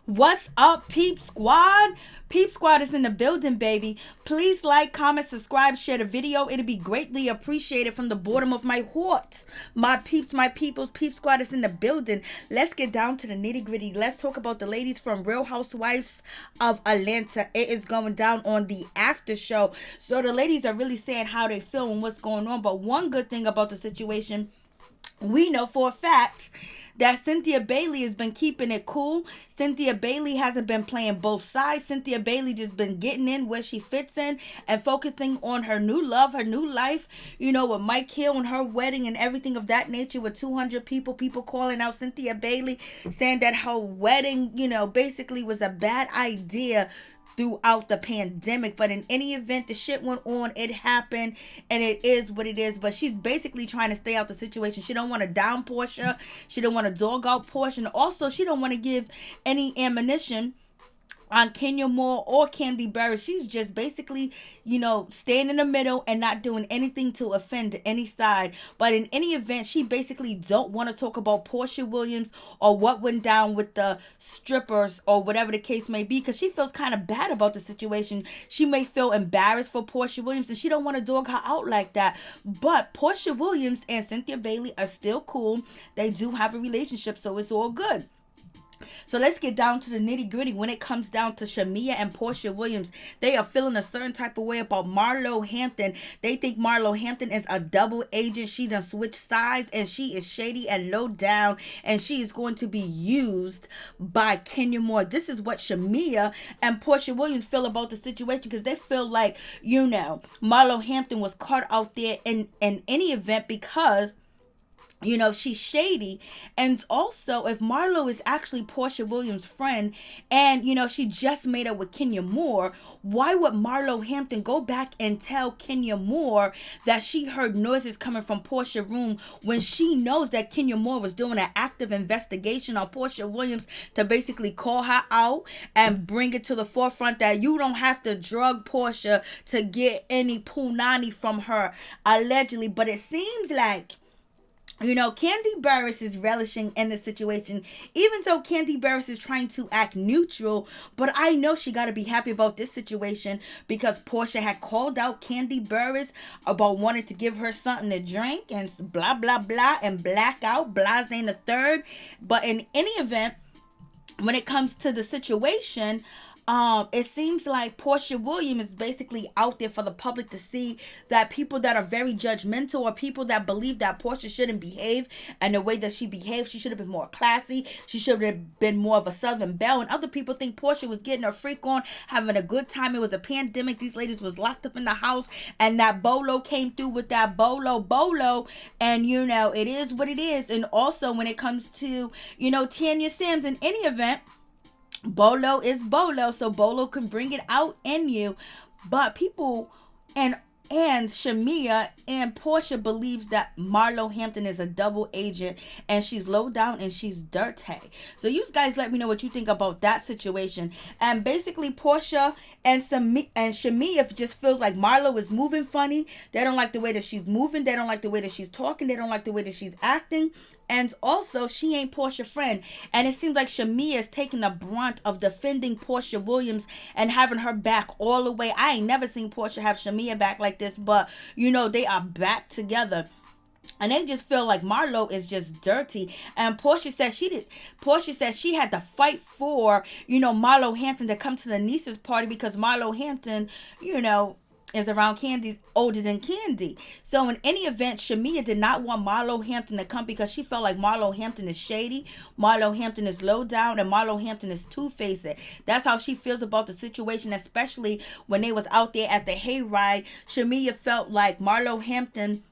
What's up, Peep Squad? Peep Squad is in the building, baby. Please like, comment, subscribe, share the video. It'll be greatly appreciated from the bottom of my heart. My peeps, my peoples, Peep Squad is in the building. Let's get down to the nitty gritty. Let's talk about the ladies from Real Housewives of Atlanta. It is going down on the after show. So the ladies are really saying how they feel and what's going on. But one good thing about the situation, we know for a fact that Cynthia Bailey has been keeping it cool. Cynthia Bailey hasn't been playing both sides. Cynthia Bailey just been getting in where she fits in and focusing on her new love, her new life, with Mike Hill and her wedding and everything of that nature with 200 people calling out Cynthia Bailey, saying that her wedding, basically was a bad idea throughout the pandemic. But in any event, the shit went on, it happened, and it is what it is. But she's basically trying to stay out the situation. She don't want to down Porsha, she don't want to dog out Porsha, and also she don't want to give any ammunition on Kenya Moore or Kandi Regret. She's just basically, staying in the middle and not doing anything to offend any side. But in any event, she basically don't want to talk about Porsha Williams or what went down with the strippers or whatever the case may be, because she feels kind of bad about the situation. She may feel embarrassed for Porsha Williams and she don't want to dog her out like that. But Porsha Williams and Cynthia Bailey are still cool. They do have a relationship, so it's all good. So let's get down to the nitty gritty. When it comes down to Shamea and Porsha Williams, they are feeling a certain type of way about Marlo Hampton. They think Marlo Hampton is a double agent. She done switched sides and she is shady and low down, and she is going to be used by Kenya Moore. This is what Shamea and Porsha Williams feel about the situation, because they feel like, Marlo Hampton was caught out there in any event because she's shady. And also, if Marlo is actually Porsha Williams' friend and, she just made up with Kenya Moore, why would Marlo Hampton go back and tell Kenya Moore that she heard noises coming from Porsha's room when she knows that Kenya Moore was doing an active investigation on Porsha Williams to basically call her out and bring it to the forefront that you don't have to drug Porsha to get any punani from her, allegedly. But it seems like Kandi Burruss is relishing in the situation, even though Kandi Burruss is trying to act neutral. But I know she got to be happy about this situation because Porsha had called out Kandi Burruss about wanting to give her something to drink and blah, blah, blah, and blackout, blase the third. But in any event, when it comes to the situation, it seems like Porsha Williams is basically out there for the public to see, that people that are very judgmental or people that believe that Porsha shouldn't behave and the way that she behaved, she should have been more classy, she should have been more of a Southern belle, and other people think Porsha was getting her freak on, having a good time. It was a pandemic, these ladies was locked up in the house, and that bolo came through with that bolo, and it is what it is. And also when it comes to Tanya Sims, in any event, Bolo is Bolo, so Bolo can bring it out in you. But people and Shamea and Porsha believes that Marlo Hampton is a double agent and she's low down and she's dirty. So you guys let me know what you think about that situation. And basically Porsha and Shamea just feels like Marlo is moving funny. They don't like the way that she's moving. They don't like the way that she's talking. They don't like the way that she's acting. And also, she ain't Porsha's friend. And it seems like Shamea is taking the brunt of defending Porsha Williams and having her back all the way. I ain't never seen Porsha have Shamea back like this, but, they are back together. And they just feel like Marlo is just dirty. And Porsha said she had to fight for, Marlo Hampton to come to the niece's party because Marlo Hampton, is around Candy's older than Kandi. So in any event, Shamea did not want Marlo Hampton to come because she felt like Marlo Hampton is shady, Marlo Hampton is low down, and Marlo Hampton is two-faced. That's how she feels about the situation, especially when they was out there at the hayride. Shamea felt like Marlo Hampton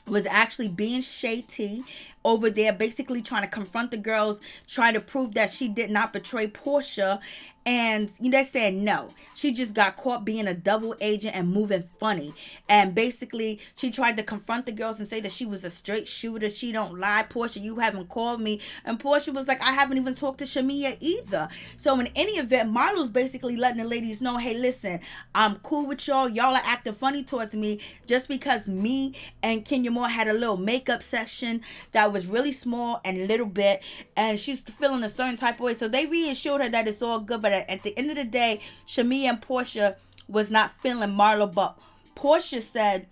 was actually being shady over there, basically trying to confront the girls, trying to prove that she did not betray Porsha. And they said no. She just got caught being a double agent and moving funny. And basically, she tried to confront the girls and say that she was a straight shooter. She don't lie. Porsha, you haven't called me. And Porsha was like, I haven't even talked to Shamea either. So in any event, Marlo's basically letting the ladies know, hey, listen, I'm cool with y'all. Y'all are acting funny towards me just because me and Kenya Moore had a little makeup session that was was really small and a little bit, and she's feeling a certain type of way. So they reassured her that it's all good. But at the end of the day, Shamea and Porsha was not feeling Marlo. But Porsha said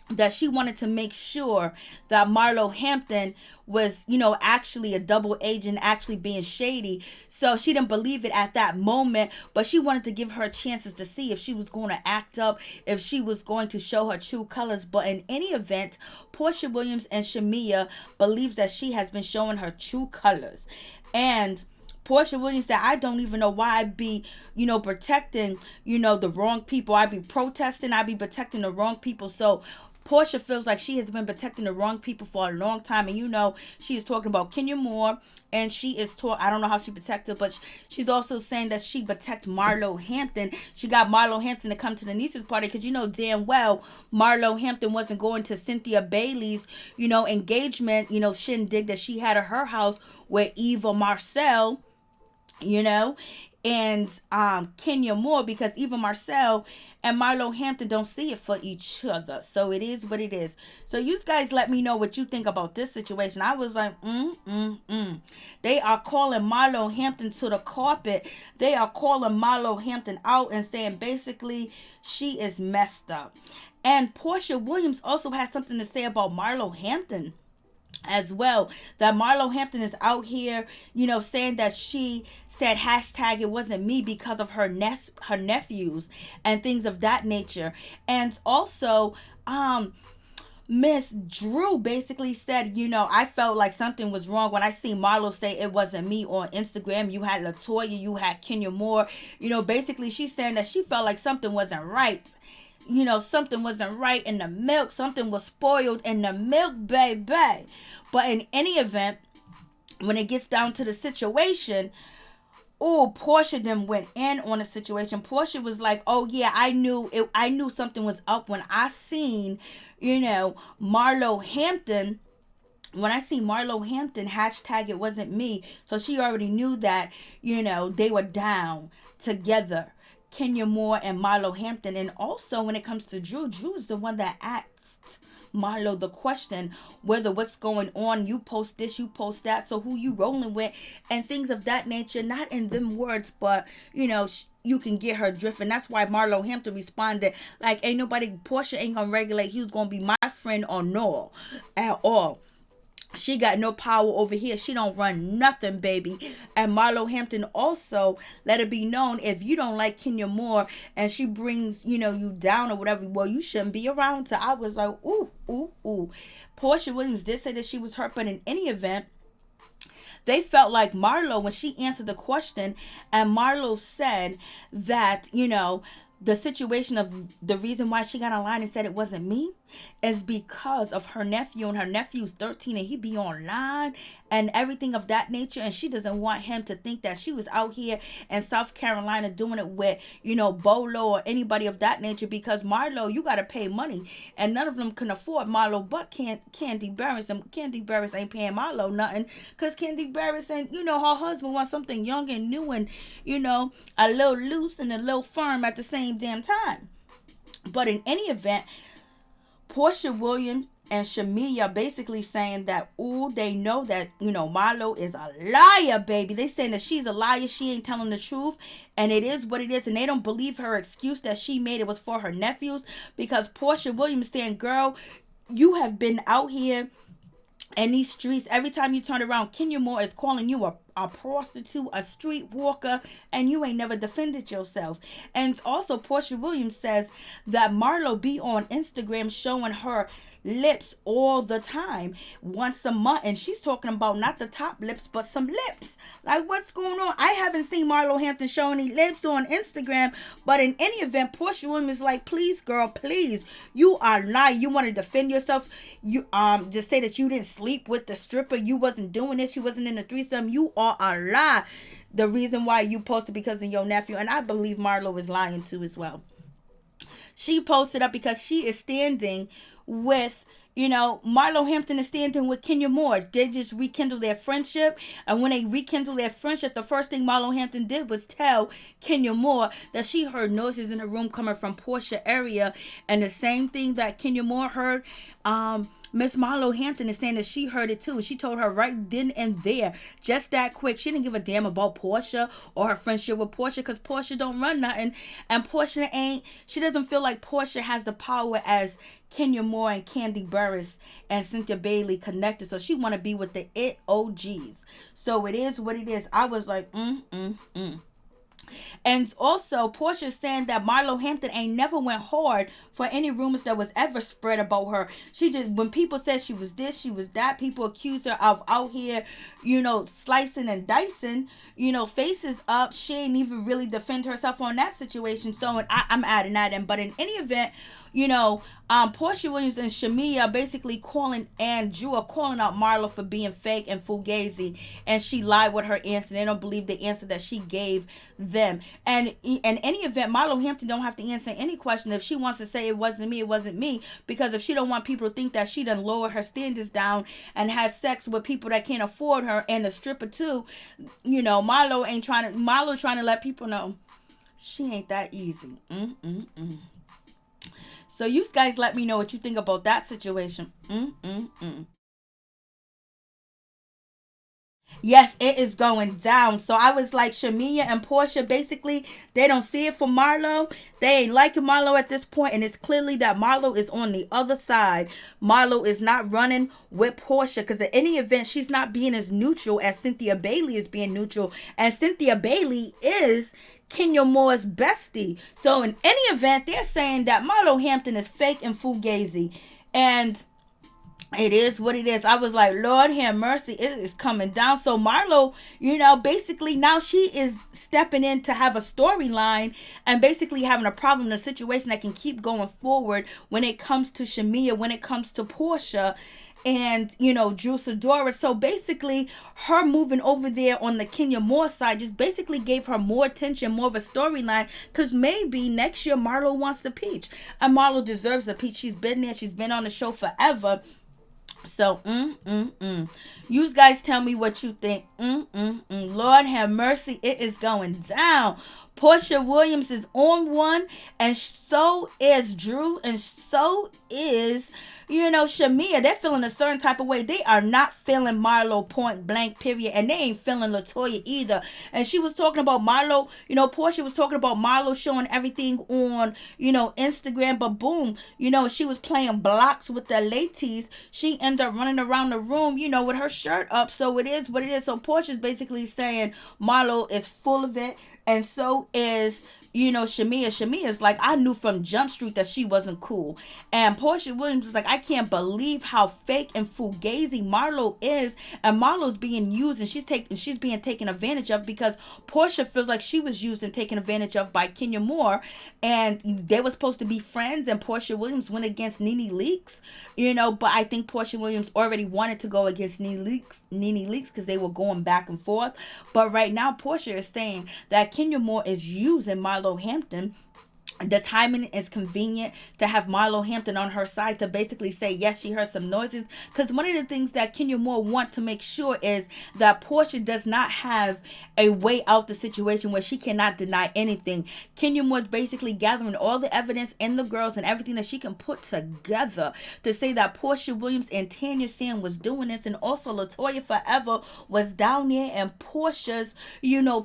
that she wanted to make sure that Marlo Hampton was, actually a double agent, actually being shady. So she didn't believe it at that moment, but she wanted to give her chances to see if she was going to act up, if she was going to show her true colors. But in any event, Porsha Williams and Shamea believes that she has been showing her true colors. And Porsha Williams said, I don't even know why I'd be, protecting, the wrong people. I'd be protesting. I'd be protecting the wrong people. So Porsha feels like she has been protecting the wrong people for a long time. And she is talking about Kenya Moore, and she is I don't know how she protected, but she's also saying that she protect Marlo Hampton. She got Marlo Hampton to come to the nieces party because damn well Marlo Hampton wasn't going to Cynthia Bailey's, engagement, shindig that she had at her house with Eva Marcille, and Kenya Moore, because Eva Marcille and Marlo Hampton don't see it for each other. So it is what it is. So you guys let me know what you think about this situation. I was like, They are calling Marlo Hampton to the carpet. They are calling Marlo Hampton out and saying basically she is messed up. And Porsha Williams also has something to say about Marlo Hampton as well, that Marlo Hampton is out here, saying that she said hashtag it wasn't me because of her nephews and things of that nature. And also, Miss Drew basically said, I felt like something was wrong when I seen Marlo say it wasn't me on Instagram. You had Latoya, you had Kenya Moore, basically she's saying that she felt like something wasn't right. Something wasn't right in the milk. Something was spoiled in the milk, baby. But in any event, when it gets down to the situation, Porsha then went in on the situation. Porsha was like, oh yeah, I knew something was up when I seen, Marlo Hampton. When I see Marlo Hampton, hashtag it wasn't me. So she already knew that, they were down together. Kenya Moore and Marlo Hampton. And also when it comes to Drew is the one that asked Marlo the question whether what's going on, you post this, you post that, so who you rolling with and things of that nature. Not in them words, but you can get her drift. And that's why Marlo Hampton responded like, ain't nobody, Porsha ain't gonna regulate who's gonna be my friend or no at all. She got no power over here. She don't run nothing, baby. And Marlo Hampton also let it be known, if you don't like Kenya Moore and she brings, you down or whatever, well, you shouldn't be around her. I was like, ooh. Porsha Williams did say that she was hurt, but in any event, they felt like Marlo, when she answered the question, and Marlo said that, the situation of the reason why she got online and said it wasn't me is because of her nephew, and her nephew's 13 and he be online and everything of that nature, and she doesn't want him to think that she was out here in South Carolina doing it with, Bolo or anybody of that nature, because Marlo, you gotta pay money, and none of them can afford Marlo but Kandi Burruss, and Kandi Burruss ain't paying Marlo nothing, because Kandi Burruss and, her husband wants something young and new and, a little loose and a little firm at the same damn time. But in any event, Porsha Williams and Shamea basically saying that, they know that, Marlo is a liar, baby. They saying that she's a liar. She ain't telling the truth. And it is what it is. And they don't believe her excuse that she made it was for her nephews. Because Porsha Williams saying, girl, you have been out here in these streets. Every time you turn around, Kenya Moore is calling you a prostitute, a street walker, and you ain't never defended yourself. And also Porsha Williams says that Marlo be on Instagram showing her lips all the time, once a month, and she's talking about not the top lips but some lips. Like, what's going on? I haven't seen Marlo Hampton show any lips on Instagram, but in any event, Porsha Williams is like, please girl, please, you are lying. You want to defend yourself. You just say that you didn't sleep with the stripper, you wasn't doing this, you wasn't in the threesome. You are a lie. The reason why you posted because of your nephew, and I believe Marlo is lying too as well. She posted up because she is standing with, Marlo Hampton is standing with Kenya Moore. They just rekindled their friendship. And when they rekindled their friendship, the first thing Marlo Hampton did was tell Kenya Moore that she heard noises in the room coming from Porsha area. And the same thing that Kenya Moore heard, Miss Marlo Hampton is saying that she heard it too. She told her right then and there, just that quick. She didn't give a damn about Porsha or her friendship with Porsha, because Porsha don't run nothing. And Porsha ain't, she doesn't feel like Porsha has the power as Kenya Moore and Kandi Burruss and Cynthia Bailey connected. So she want to be with the it OGs. So it is what it is. I was like, And also, Porsha saying that Marlo Hampton ain't never went hard for any rumors that was ever spread about her. She just, when people said she was this, she was that, people accuse her of out here, slicing and dicing, faces up. She ain't even really defend herself on that situation. So I'm adding that in. But in any event, Porsha Williams and Shamea basically calling out Marlo for being fake and fugazi, and she lied with her answer. They don't believe the answer that she gave them. And in any event, Marlo Hampton don't have to answer any question. If she wants to say it wasn't me, because if she don't want people to think that she done lowered her standards down and had sex with people that can't afford her and a stripper too, Marlo trying to let people know she ain't that easy. So you guys let me know what you think about that situation. Yes, it is going down. So I was like, Shamea and Porsha, basically, they don't see it for Marlo. They ain't liking Marlo at this point, and it's clearly that Marlo is on the other side. Marlo is not running with Porsha, because in any event, she's not being as neutral as Cynthia Bailey is being neutral. And Cynthia Bailey is Kenya Moore's bestie. So in any event, they're saying that Marlo Hampton is fake and fugazi. And it is what it is. I was like, Lord have mercy, it is coming down. So Marlo, basically now she is stepping in to have a storyline and basically having a problem in a situation that can keep going forward when it comes to Shamea, when it comes to Porsha, and Drew Sidora. So basically her moving over there on the Kenya Moore side just basically gave her more attention, more of a storyline, because maybe next year Marlo wants the peach, and Marlo deserves the peach. She's been there, she's been on the show forever. So you guys tell me what you think. Lord have mercy, it is going down. Porsha Williams is on one, and so is Drew, and so is Shamea. They're feeling a certain type of way. They are not feeling Marlo, point blank, period. And they ain't feeling Latoya either. And she was talking about Marlo, Porsha was talking about Marlo showing everything on, Instagram. But boom, she was playing blocks with the ladies. She ended up running around the room, with her shirt up. So it is what it is. So Porsha's basically saying Marlo is full of it. And so is Shamea. Shamea's like, I knew from Jump Street that she wasn't cool. And Porsha Williams is like, I can't believe how fake and fugazi Marlo is. And Marlo's being used, and she's being taken advantage of, because Porsha feels like she was used and taken advantage of by Kenya Moore. And they were supposed to be friends, and Porsha Williams went against Nene Leakes, but I think Porsha Williams already wanted to go against Nene Leakes because they were going back and forth. But right now, Porsha is saying that Kenya Moore is using Marlo Hampton. The timing is convenient to have Marlo Hampton on her side to basically say, yes, she heard some noises. Because one of the things that Kenya Moore want to make sure is that Porsha does not have a way out the situation where she cannot deny anything. Kenya Moore is basically gathering all the evidence and the girls and everything that she can put together to say that Porsha Williams and Tanya Sam was doing this. And also Latoya Forever was down there in Porsha's,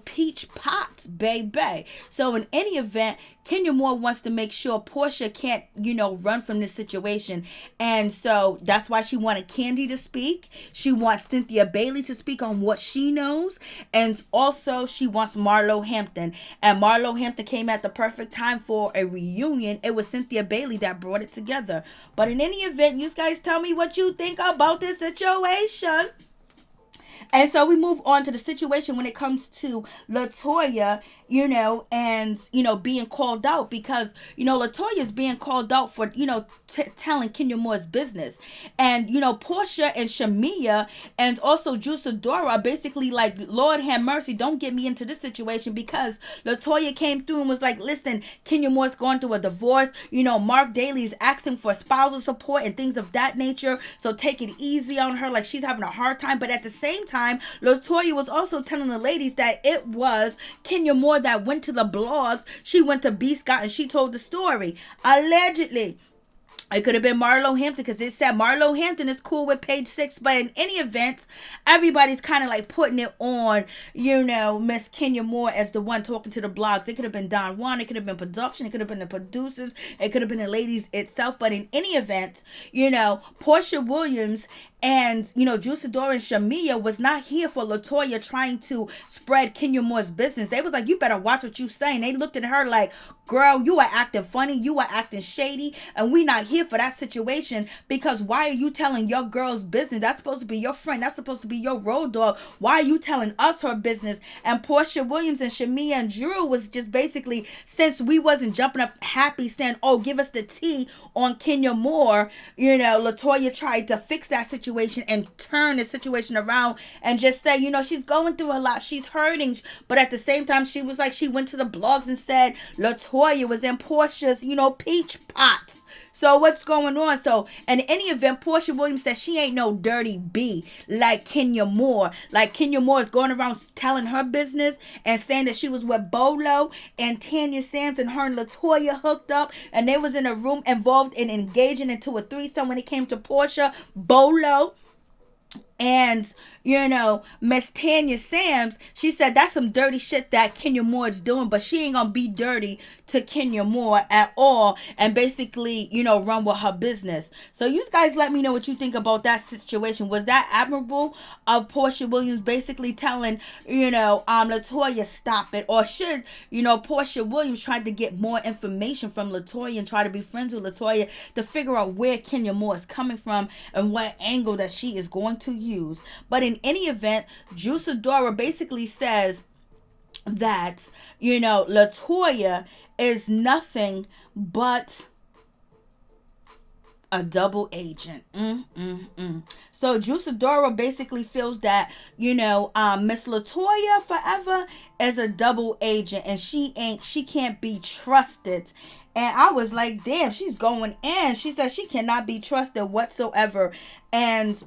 peach pot, baby. So in any event, Kenya Moore wants to make sure Porsha can't, run from this situation. And so that's why she wanted Kandi to speak. She wants Cynthia Bailey to speak on what she knows. And also she wants Marlo Hampton. And Marlo Hampton came at the perfect time for a reunion. It was Cynthia Bailey that brought it together. But in any event, you guys tell me what you think about this situation. And so we move on to the situation when it comes to Latoya, and, being called out, because, Latoya is being called out for, telling Kenya Moore's business. And, Porsha and Shamea and also Drew Sidora are basically like, Lord have mercy, don't get me into this situation, because Latoya came through and was like, listen, Kenya Moore's going through a divorce. Mark Daly is asking for spousal support and things of that nature. So take it easy on her, like she's having a hard time. But at the same time, Latoya was also telling the ladies that it was Kenya Moore that went to the blogs. She went to B. Scott and she told the story, allegedly. It could have been Marlo Hampton because it said Marlo Hampton is cool with page 6. But in any event, everybody's kind of like putting it on, Miss Kenya Moore as the one talking to the blogs. It could have been Don Juan. It could have been production. It could have been the producers. It could have been the ladies itself. But in any event, Porsha Williams and, Sidora and Shamea was not here for Latoya trying to spread Kenya Moore's business. They was like, you better watch what you say. And they looked at her like, girl, you are acting funny. You are acting shady. And we not here for that situation, because why are you telling your girl's business? That's supposed to be your friend. That's supposed to be your road dog. Why are you telling us her business? And Porsha Williams and Shamea and Drew was just basically, since we wasn't jumping up happy saying, oh, give us the tea on Kenya Moore, Latoya tried to fix that situation and turn the situation around and just say, she's going through a lot, she's hurting, but at the same time she was like, she went to the blogs and said Latoya was in Porsha's peach pot. So what's going on? So in any event, Porsha Williams says she ain't no dirty B like Kenya Moore. Like Kenya Moore is going around telling her business and saying that she was with Bolo and Tanya Sams, and her and Latoya hooked up, and they was in a room involved in engaging into a threesome when it came to Porsha, Bolo, and Miss Tanya Sams. She said that's some dirty shit that Kenya Moore is doing, but she ain't gonna be dirty to Kenya Moore at all, and basically run with her business. So you guys let me know what you think about that situation. Was that admirable of Porsha Williams basically telling Latoya stop it, or should Porsha Williams tried to get more information from Latoya and try to be friends with Latoya to figure out where Kenya Moore is coming from and what angle that she is going to use? But in any event, Sidora basically says that Latoya is nothing but a double agent. So Sidora basically feels that Miss Latoya forever is a double agent, and she can't be trusted. And I was like, damn, she's going in. She said she cannot be trusted whatsoever. And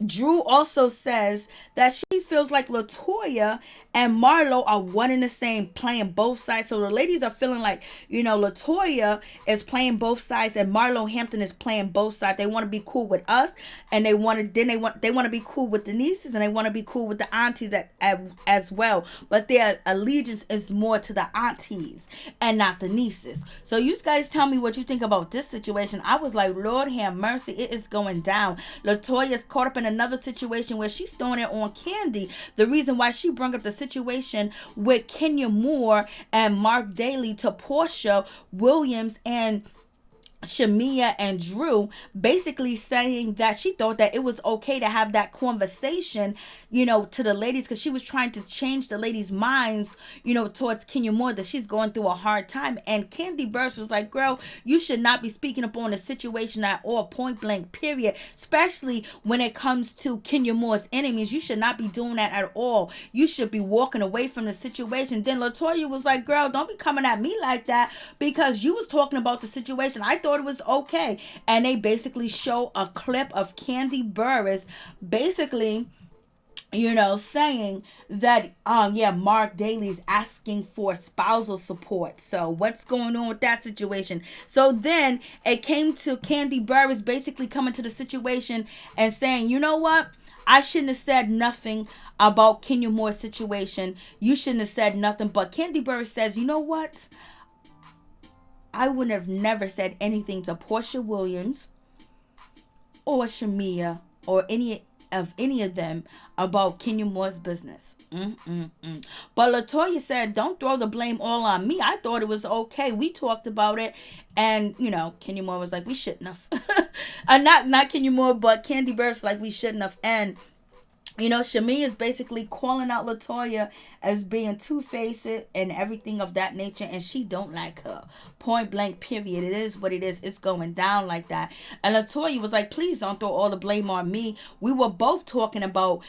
Drew also says that she feels like Latoya and Marlo are one and the same, playing both sides. So the ladies are feeling like, Latoya is playing both sides and Marlo Hampton is playing both sides. They want to be cool with us, and they want to be cool with the nieces, and they want to be cool with the aunties as well. But their allegiance is more to the aunties and not the nieces. So you guys tell me what you think about this situation. I was like, Lord have mercy, it is going down. Latoya's caught up in another situation where she's throwing it on Kandi. The reason why she brought up the situation with Kenya Moore and Mark Daly to Porsha Williams and Shamea and Drew, basically saying that she thought that it was okay to have that conversation, to the ladies, because she was trying to change the ladies' minds, towards Kenya Moore, that she's going through a hard time. And Kandi Burruss was like, girl, you should not be speaking up on the situation at all, point blank, period. Especially when it comes to Kenya Moore's enemies. You should not be doing that at all. You should be walking away from the situation. Then Latoya was like, girl, don't be coming at me like that, because you was talking about the situation. I thought it was okay. And they basically show a clip of Kandi Burruss basically saying that Mark Daly's asking for spousal support. So what's going on with that situation? So then it came to Kandi Burruss basically coming to the situation and saying, you know what, I shouldn't have said nothing about Kenya Moore's situation. You shouldn't have said nothing. But Kandi Burruss says, you know what, I would have never said anything to Porsha Williams or Shamea or any of them about Kenya Moore's business. But Latoya said, don't throw the blame all on me. I thought it was okay. We talked about it. And, Kenya Moore was like, we shouldn't have. Not Kenya Moore, but Kandi Burruss like, we shouldn't have. And Shamea is basically calling out Latoya as being two-faced and everything of that nature, and she don't like her. Point blank, period. It is what it is. It's going down like that. And Latoya was like, please don't throw all the blame on me. We were both talking about,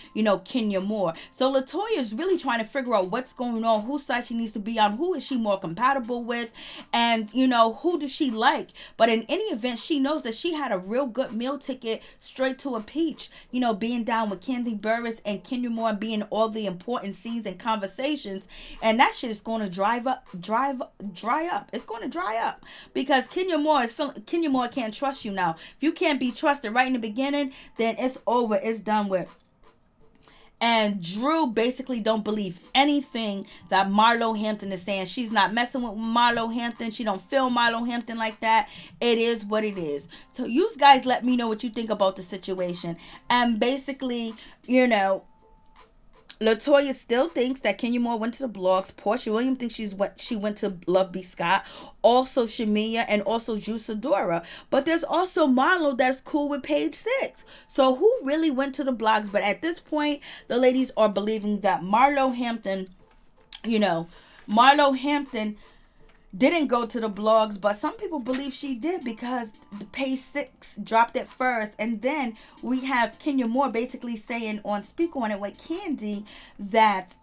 Kenya Moore. So Latoya is really trying to figure out what's going on, whose side she needs to be on, who is she more compatible with, and, who does she like. But in any event, she knows that she had a real good meal ticket straight to a peach, being down with Kandi Burruss Burruss and Kenya Moore being all the important scenes and conversations, and that shit is going to dry up. It's going to dry up because Kenya Moore can't trust you now. If you can't be trusted right in the beginning, then it's over. It's done with. And Drew basically don't believe anything that Marlo Hampton is saying. She's not messing with Marlo Hampton. She don't feel Marlo Hampton like that. It is what it is. So you guys let me know what you think about the situation. And basically, Latoya still thinks that Kenya Moore went to the blogs. Porsha Williams thinks she went to Love B. Scott. Also Shamea and also Sidora. But there's also Marlo that's cool with Page 6. So who really went to the blogs? But at this point, the ladies are believing that Marlo Hampton didn't go to the blogs, but some people believe she did because the Page 6 dropped it first, and then we have Kenya Moore basically saying on Speak On It with Kandi that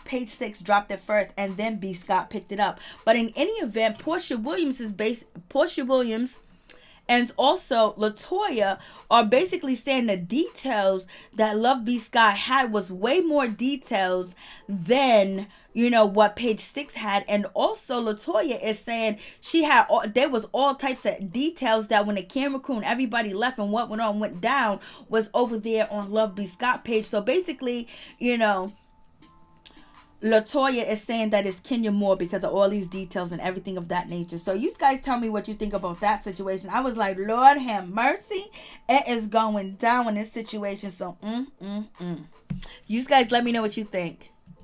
Page 6 dropped it first, and then B. Scott picked it up. But in any event, Porsha Williams and also Latoya are basically saying the details that Love B. Scott had was way more details than what Page 6 had. And also Latoya is saying there was all types of details that when the camera crew and everybody left and what went down was over there on Love B. Scott page. So basically, Latoya is saying that it's Kenya Moore because of all these details and everything of that nature. So you guys tell me what you think about that situation. I was like, Lord have mercy. It is going down in this situation. So, You guys let me know what you think.